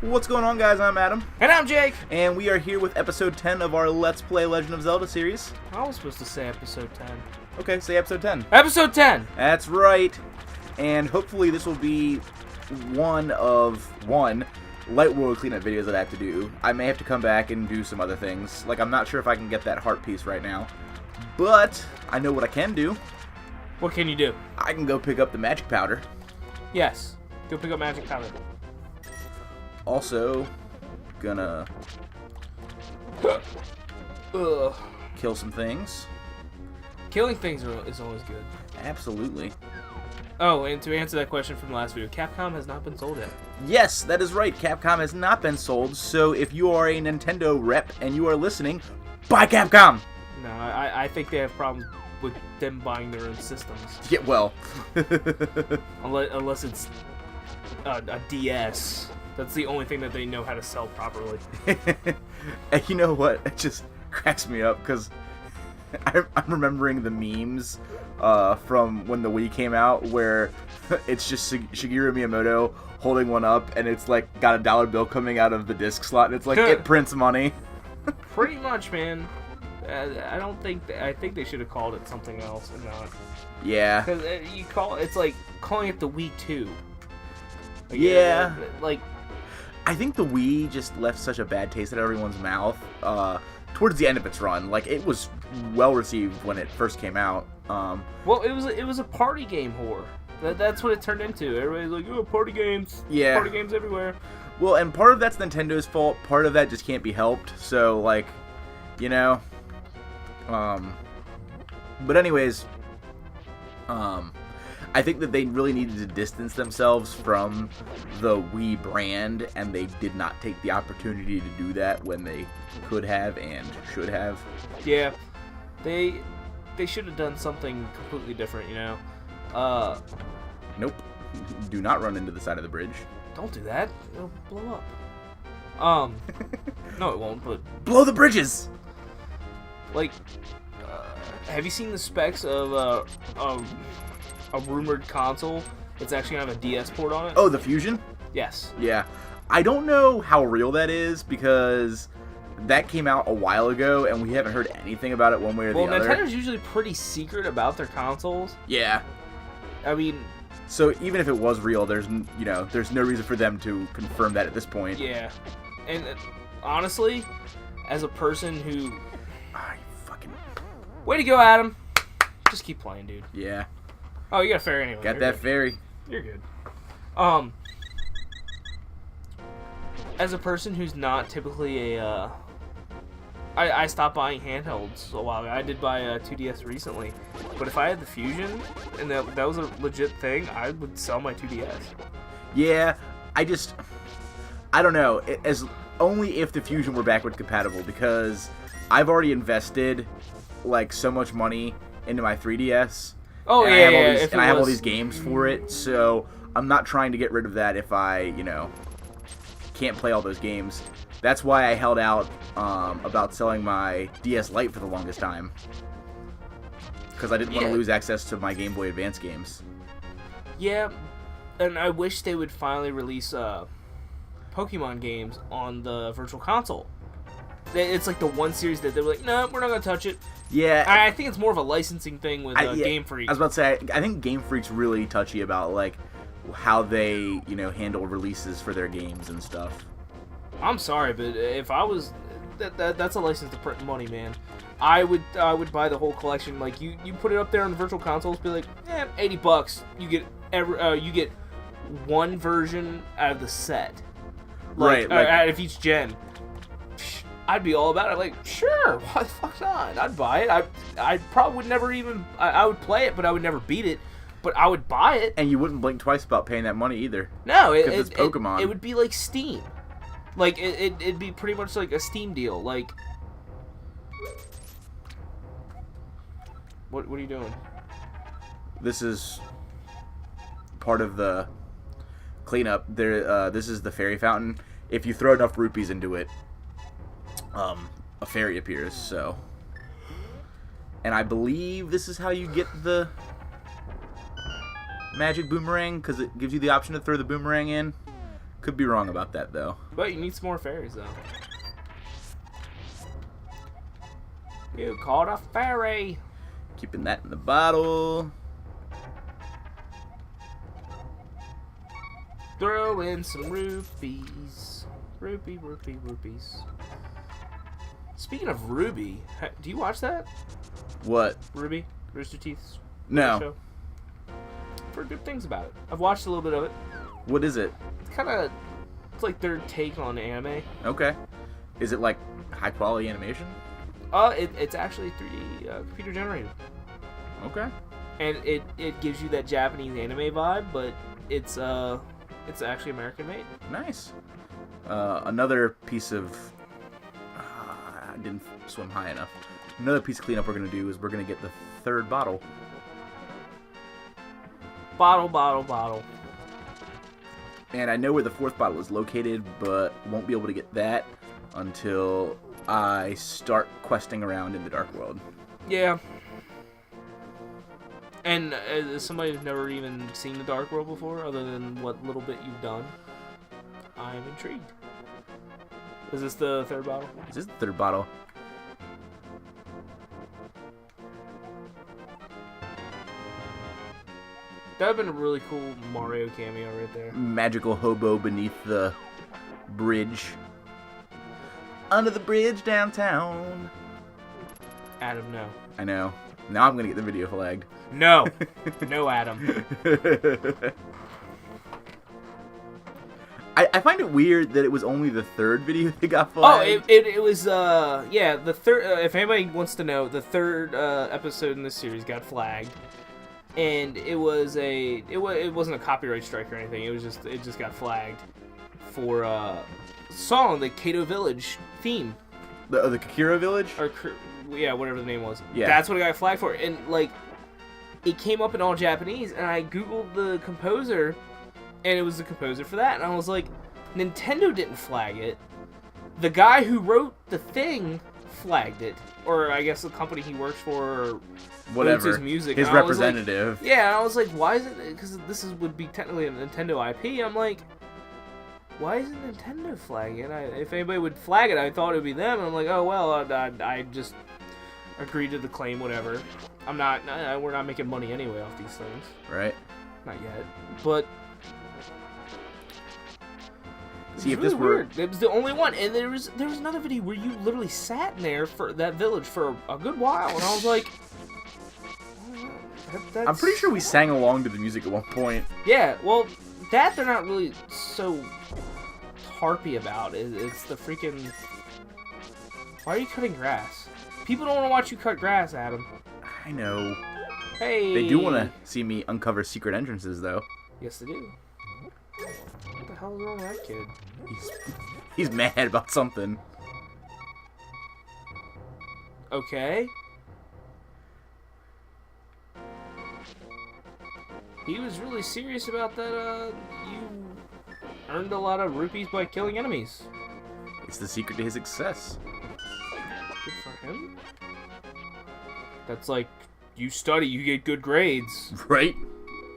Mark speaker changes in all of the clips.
Speaker 1: What's going on, guys? I'm Adam.
Speaker 2: And I'm Jake.
Speaker 1: And we are here with episode 10 of our Let's Play Legend of Zelda series.
Speaker 2: I was supposed to say episode 10.
Speaker 1: Okay, say episode 10.
Speaker 2: Episode 10!
Speaker 1: That's right. And hopefully this will be one Light World cleanup videos that I have to do. I may have to come back and do some other things. Like, I'm not sure if I can get that heart piece right now. But I know what I can do.
Speaker 2: What can you do?
Speaker 1: I can go pick up the magic powder.
Speaker 2: Yes. Go pick up magic powder.
Speaker 1: Also, gonna kill some things.
Speaker 2: Killing things is always good.
Speaker 1: Absolutely.
Speaker 2: Oh, and to answer that question from the last video, Capcom has not been sold yet.
Speaker 1: Yes, that is right. Capcom has not been sold, so if you are a Nintendo rep and you are listening, buy Capcom!
Speaker 2: No, I think they have problems with them buying their own systems.
Speaker 1: Yeah, well.
Speaker 2: Unless it's a DS. That's the only thing that they know how to sell properly.
Speaker 1: And you know what? It just cracks me up, because I'm remembering the memes from when the Wii came out, where it's just Shigeru Miyamoto holding one up, and it's like got a dollar bill coming out of the disc slot, and it's like, it prints money.
Speaker 2: Pretty much, man. I think they should have called it something else and not.
Speaker 1: Yeah.
Speaker 2: Because it's like calling it the Wii 2. Like,
Speaker 1: yeah.
Speaker 2: Like,
Speaker 1: I think the Wii just left such a bad taste in everyone's mouth towards the end of its run. Like, it was well received when it first came out.
Speaker 2: Well, it was a party game whore. That's what it turned into. Everybody's like, oh, party games.
Speaker 1: Yeah.
Speaker 2: Party games everywhere.
Speaker 1: Well, and part of that's Nintendo's fault. Part of that just can't be helped. So, like, you know. But anyways, I think that they really needed to distance themselves from the Wii brand, and they did not take the opportunity to do that when they could have and should have.
Speaker 2: Yeah, they should have done something completely different, you know.
Speaker 1: Nope. Do not run into the side of the bridge.
Speaker 2: Don't do that. It'll blow up. No, it won't. But
Speaker 1: blow the bridges.
Speaker 2: Like, have you seen the specs of a rumored console that's actually gonna have a DS port on it?
Speaker 1: Oh, the Fusion?
Speaker 2: Yes.
Speaker 1: Yeah. I don't know how real that is, because that came out a while ago, and we haven't heard anything about it one way or the other.
Speaker 2: Well, Nintendo's usually pretty secret about their consoles.
Speaker 1: Yeah.
Speaker 2: I mean...
Speaker 1: So even if it was real, there's no reason for them to confirm that at this point.
Speaker 2: Yeah. And honestly, as a person who... Way to go, Adam. Just keep playing, dude.
Speaker 1: Yeah.
Speaker 2: Oh, you got a fairy anyway.
Speaker 1: Got that fairy.
Speaker 2: You're good. As a person who's not typically a... I stopped buying handhelds a while ago. I did buy a 2DS recently. But if I had the Fusion, and that was a legit thing, I would sell my 2DS.
Speaker 1: Yeah, I don't know. Only if the Fusion were backward compatible, because I've already invested like so much money into my 3DS.
Speaker 2: Oh,
Speaker 1: and
Speaker 2: yeah,
Speaker 1: I have all these games for it, so I'm not trying to get rid of that if I, can't play all those games. That's why I held out about selling my DS Lite for the longest time. Because I didn't want to lose access to my Game Boy Advance games.
Speaker 2: Yeah, and I wish they would finally release Pokemon games on the Virtual Console. It's like the one series that they were like, no, we're not going to touch it.
Speaker 1: Yeah.
Speaker 2: I think it's more of a licensing thing with Game Freak.
Speaker 1: I was about to say, I think Game Freak's really touchy about, like, how they, handle releases for their games and stuff.
Speaker 2: I'm sorry, but if I was... That's a license to print money, man. I would buy the whole collection. Like, you put it up there on the Virtual Consoles, be like, $80. You get one version out of the set. Like,
Speaker 1: right.
Speaker 2: Out of each gen. I'd be all about it. Like, sure, why the fuck not? I'd buy it. I probably would never even... I would play it, but I would never beat it. But I would buy it.
Speaker 1: And you wouldn't blink twice about paying that money either.
Speaker 2: No,
Speaker 1: because it's Pokemon.
Speaker 2: It would be like Steam. Like, it'd be pretty much like a Steam deal. Like... What are you doing?
Speaker 1: This is part of the cleanup. This is the fairy fountain. If you throw enough rupees into it, a fairy appears, so... And I believe this is how you get the magic boomerang, because it gives you the option to throw the boomerang in. Could be wrong about that, though.
Speaker 2: But you need some more fairies, though. You caught a fairy!
Speaker 1: Keeping that in the bottle.
Speaker 2: Throw in some rupees. Rupees. Speaking of Ruby, do you watch that?
Speaker 1: What?
Speaker 2: Ruby? Rooster Teeth's
Speaker 1: No.
Speaker 2: show? I've heard good things about it. I've watched a little bit of it.
Speaker 1: What is it?
Speaker 2: It's like their take on anime.
Speaker 1: Okay. Is it like high quality animation?
Speaker 2: It's actually 3D computer generated.
Speaker 1: Okay.
Speaker 2: And it gives you that Japanese anime vibe, but it's actually American made.
Speaker 1: Nice. Another piece of... I didn't swim high enough. Another piece of cleanup we're going to do is we're going to get the third bottle.
Speaker 2: Bottle.
Speaker 1: And I know where the fourth bottle is located, but won't be able to get that until I start questing around in the Dark World.
Speaker 2: Yeah. And as somebody who's never even seen the Dark World before, other than what little bit you've done, I'm intrigued. Is this the third bottle?
Speaker 1: This is the third bottle.
Speaker 2: That would have been a really cool Mario cameo right there.
Speaker 1: Magical hobo beneath the bridge. Under the bridge downtown.
Speaker 2: Adam, no.
Speaker 1: I know. Now I'm going to get the video flagged.
Speaker 2: No. No, Adam.
Speaker 1: I find it weird that it was only the third video that got flagged.
Speaker 2: Oh, it was, yeah, the third, if anybody wants to know, the third episode in this series got flagged. And it wasn't a copyright strike or anything. It just got flagged for song, the Kato Village theme.
Speaker 1: The Kakira Village?
Speaker 2: Or yeah, whatever the name was.
Speaker 1: Yeah.
Speaker 2: That's what it got flagged for. And like, it came up in all Japanese, and I googled the composer, and it was the composer for that, and I was like, Nintendo didn't flag it. The guy who wrote the thing flagged it, or I guess the company he works for. Or
Speaker 1: whatever,
Speaker 2: his music.
Speaker 1: His representative.
Speaker 2: Like, yeah, I was like, why is it? Because would be technically a Nintendo IP. I'm like, why isn't Nintendo flagging it? If anybody would flag it, I thought it would be them. And I'm like, oh well, I just agreed to the claim, whatever. I'm not. We're not making money anyway off these things.
Speaker 1: Right.
Speaker 2: Not yet. But
Speaker 1: see, if
Speaker 2: really
Speaker 1: this were
Speaker 2: weird. It was the only one, and there was another video where you literally sat in there for that village for a good while, and I was like.
Speaker 1: I'm pretty sure we sang along to the music at one point.
Speaker 2: Yeah, well, that they're not really so harpy about. It's the freaking... Why are you cutting grass? People don't want to watch you cut grass, Adam.
Speaker 1: I know.
Speaker 2: Hey!
Speaker 1: They do want to see me uncover secret entrances, though.
Speaker 2: Yes, they do. What the hell is wrong with that kid?
Speaker 1: He's mad about something.
Speaker 2: Okay. He was really serious about that, you earned a lot of rupees by killing enemies.
Speaker 1: It's the secret to his success.
Speaker 2: Good for him. That's like, you study, you get good grades.
Speaker 1: Right?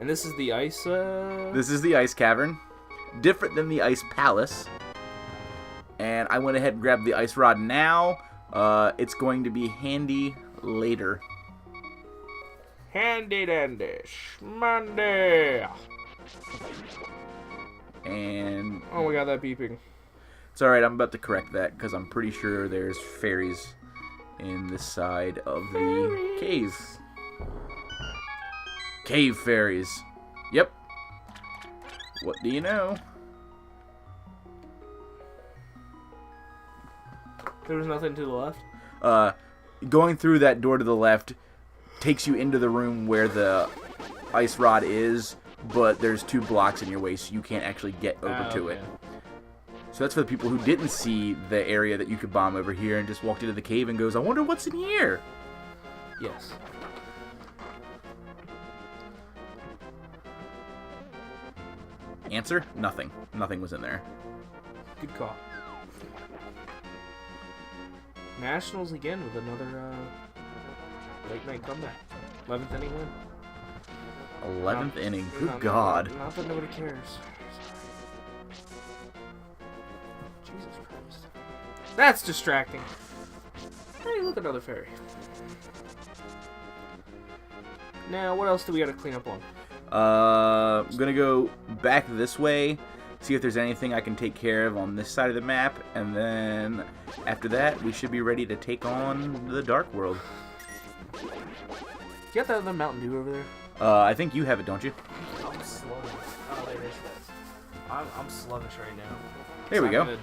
Speaker 2: And this is the ice,
Speaker 1: This is the ice cavern. Different than the ice palace. And I went ahead and grabbed the ice rod now. It's going to be handy later.
Speaker 2: Handy dandy, schmandy.
Speaker 1: And...
Speaker 2: Oh, we got that beeping.
Speaker 1: It's alright, I'm about to correct that, because I'm pretty sure there's fairies in this side of the cave. Cave fairies. Yep. What do you know?
Speaker 2: There was nothing to the left?
Speaker 1: Going through that door to the left takes you into the room where the ice rod is, but there's 2 blocks in your way, so you can't actually get over to it. So that's for the people who didn't see the area that you could bomb over here and just walked into the cave and goes, I wonder what's in here.
Speaker 2: Yes.
Speaker 1: Answer? Nothing. Nothing was in there.
Speaker 2: Good call. Nationals again with another late night comeback. 11th inning win.
Speaker 1: 11th inning. Good God.
Speaker 2: Not that nobody cares. Jesus Christ. That's distracting. Hey, look, another fairy. Now, what else do we gotta clean up on?
Speaker 1: I'm gonna go back this way, see if there's anything I can take care of on this side of the map, and then after that, we should be ready to take on the Dark World.
Speaker 2: You got that other Mountain Dew over there?
Speaker 1: I think you have it, don't you?
Speaker 2: I'm sluggish. Oh, there it is. I'm sluggish right now.
Speaker 1: There we go.
Speaker 2: Good.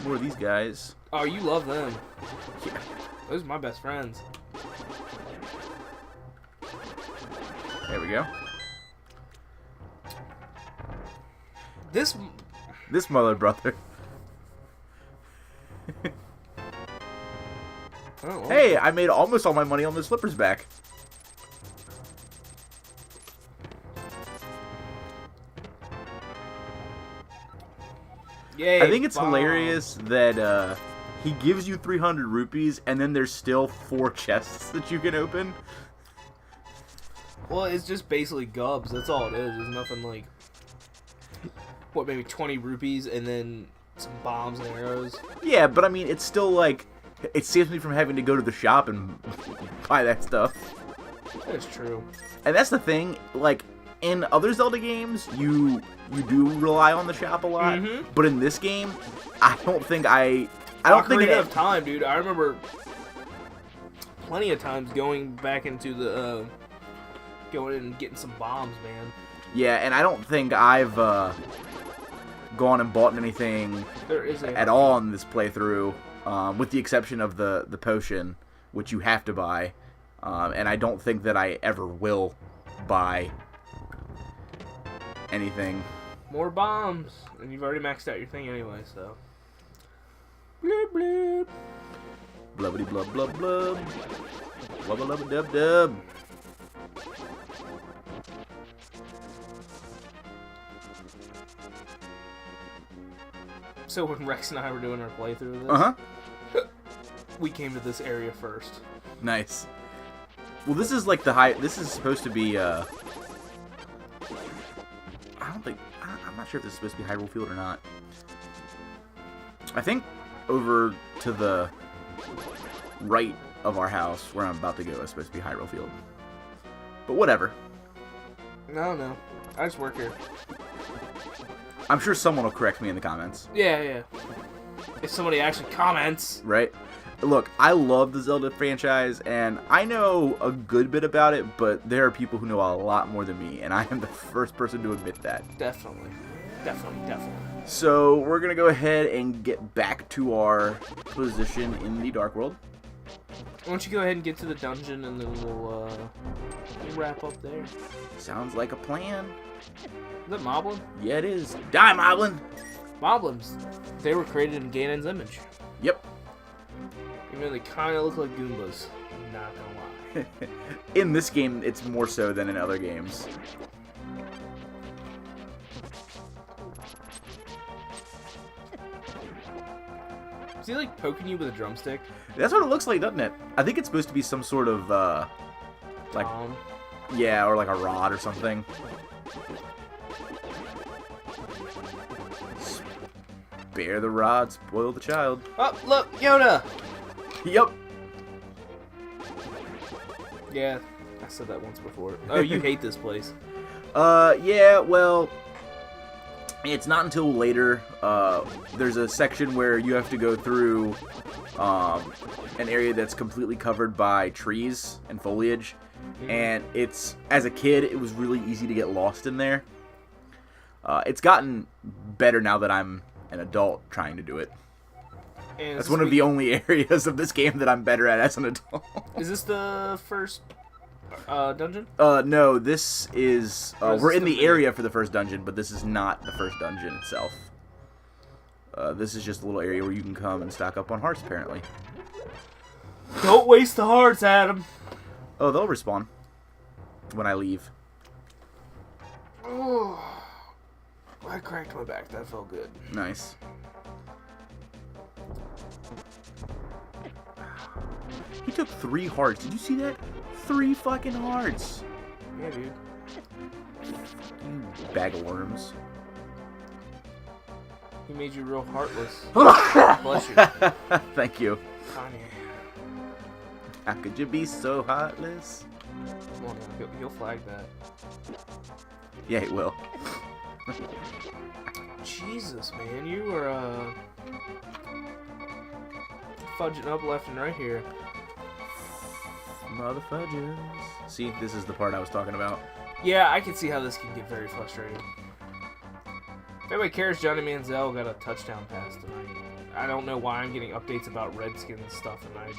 Speaker 1: More of these guys.
Speaker 2: Oh, you love them.
Speaker 1: Yeah.
Speaker 2: Those are my best friends.
Speaker 1: There we go.
Speaker 2: This
Speaker 1: mother brother.
Speaker 2: Oh,
Speaker 1: Hey, I made almost all my money on the slippers back.
Speaker 2: yay,
Speaker 1: I think it's
Speaker 2: bomb.
Speaker 1: hilarious that he gives you 300 rupees and then there's still 4 chests that you can open.
Speaker 2: Well, it's just basically gubs. That's all it is. There's nothing like, what, maybe 20 rupees and then some bombs and arrows.
Speaker 1: Yeah, but I mean, it's still like, it saves me from having to go to the shop and buy that stuff.
Speaker 2: That's true.
Speaker 1: And that's the thing, like, in other Zelda games, you do rely on the shop a lot, but in this game, I don't think I don't think
Speaker 2: Ocarina of Time, dude. I remember plenty of times going back into the going in and getting some bombs, man.
Speaker 1: Yeah, and I don't think I've gone and bought anything at all in this playthrough, with the exception of the potion, which you have to buy, and I don't think that I ever will buy anything.
Speaker 2: More bombs, and you've already maxed out your thing anyway, so. Bloop bloop.
Speaker 1: Blubbity blub blub blub. Wubba lubba dub dub.
Speaker 2: So when Rex and I were doing our playthrough of this, we came to this area first.
Speaker 1: Nice. Well, this is like the high. This is supposed to be. I don't think. I'm not sure if this is supposed to be Hyrule Field or not. I think over to the right of our house, where I'm about to go, is supposed to be Hyrule Field. But whatever.
Speaker 2: No. I just work here.
Speaker 1: I'm sure someone will correct me in the comments.
Speaker 2: Yeah. If somebody actually comments.
Speaker 1: Right? Look, I love the Zelda franchise, and I know a good bit about it, but there are people who know a lot more than me, and I am the first person to admit that.
Speaker 2: Definitely.
Speaker 1: So, we're going to go ahead and get back to our position in the Dark World.
Speaker 2: Why don't you go ahead and get to the dungeon, and then we'll wrap up there.
Speaker 1: Sounds like a plan.
Speaker 2: Is that Moblin?
Speaker 1: Yeah, it is. Die, Moblin!
Speaker 2: Moblins. They were created in Ganon's image.
Speaker 1: Yep.
Speaker 2: Even though they kind of look like Goombas. I'm not gonna lie.
Speaker 1: In this game, it's more so than in other games.
Speaker 2: Is he like poking you with a drumstick?
Speaker 1: That's what it looks like, doesn't it? I think it's supposed to be some sort of, like, yeah, or like a rod or something. Spare the rod, spoil the child.
Speaker 2: Oh, look, Yoda!
Speaker 1: Yep.
Speaker 2: Yeah, I said that once before. Oh, you hate this place.
Speaker 1: Yeah, well, it's not until later. There's a section where you have to go through an area that's completely covered by trees and foliage. And it's, as a kid, it was really easy to get lost in there. It's gotten better now that I'm an adult trying to do it.
Speaker 2: And
Speaker 1: that's one of the only areas of this game that I'm better at as an adult.
Speaker 2: Is this the first dungeon?
Speaker 1: No, this is... we're in the area for the first dungeon, but this is not the first dungeon itself. This is just a little area where you can come and stock up on hearts, apparently.
Speaker 2: Don't waste the hearts, Adam!
Speaker 1: Oh, they'll respawn when I leave.
Speaker 2: Oh, I cracked my back. That felt good.
Speaker 1: Nice. He took 3 hearts. Did you see that? 3 fucking hearts.
Speaker 2: Yeah, dude.
Speaker 1: You bag of worms.
Speaker 2: He made you real heartless. Bless you.
Speaker 1: Thank you.
Speaker 2: Kanye.
Speaker 1: How could you be so heartless?
Speaker 2: Come on, he'll flag that.
Speaker 1: Yeah, it will.
Speaker 2: Jesus, man, you are fudging up left and right here.
Speaker 1: Motherfudges. See, this is the part I was talking about.
Speaker 2: Yeah, I can see how this can get very frustrating. If anybody cares, Johnny Manziel got a touchdown pass tonight. I don't know why I'm getting updates about Redskins stuff, and I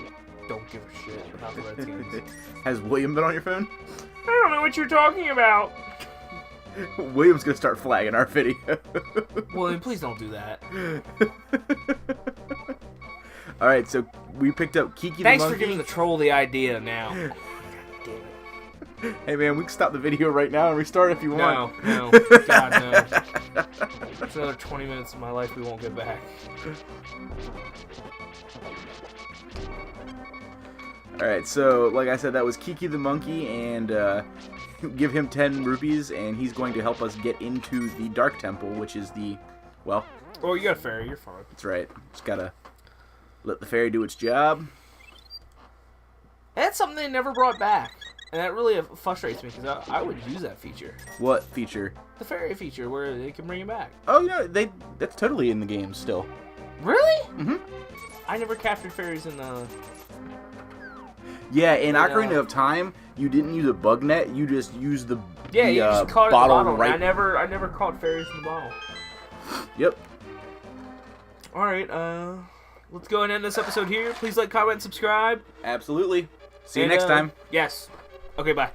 Speaker 2: don't give a shit about the Redskins.
Speaker 1: Has William been on your phone?
Speaker 2: I don't know what you're talking about.
Speaker 1: William's gonna start flagging our video.
Speaker 2: William, please don't do that.
Speaker 1: Alright, so we picked up Kiki
Speaker 2: Thanks
Speaker 1: the monkey.
Speaker 2: for giving the troll the idea now. God damn it.
Speaker 1: Hey man, we can stop the video right now and restart if you want.
Speaker 2: No. God, no. It's another 20 minutes of my life we won't get back.
Speaker 1: Alright, so like I said, that was Kiki the monkey, and give him 10 rupees, and he's going to help us get into the Dark Temple, which is the, well...
Speaker 2: Oh, you got a fairy, you're fine.
Speaker 1: That's right. Just gotta let the fairy do its job.
Speaker 2: That's something they never brought back. And that really frustrates me, because I would use that feature.
Speaker 1: What feature?
Speaker 2: The fairy feature, where they can bring it back.
Speaker 1: Oh, yeah, that's totally in the game still.
Speaker 2: Really?
Speaker 1: Mm-hmm.
Speaker 2: I never captured fairies in the...
Speaker 1: Yeah, in Ocarina of Time, you didn't use a bug net, you just used the
Speaker 2: Yeah, you just caught it in the bottle.
Speaker 1: right.
Speaker 2: I never caught fairies in the bottle.
Speaker 1: Yep.
Speaker 2: Alright, let's go and end this episode here. Please like, comment, and subscribe.
Speaker 1: Absolutely. See you next time.
Speaker 2: Yes. Okay, bye.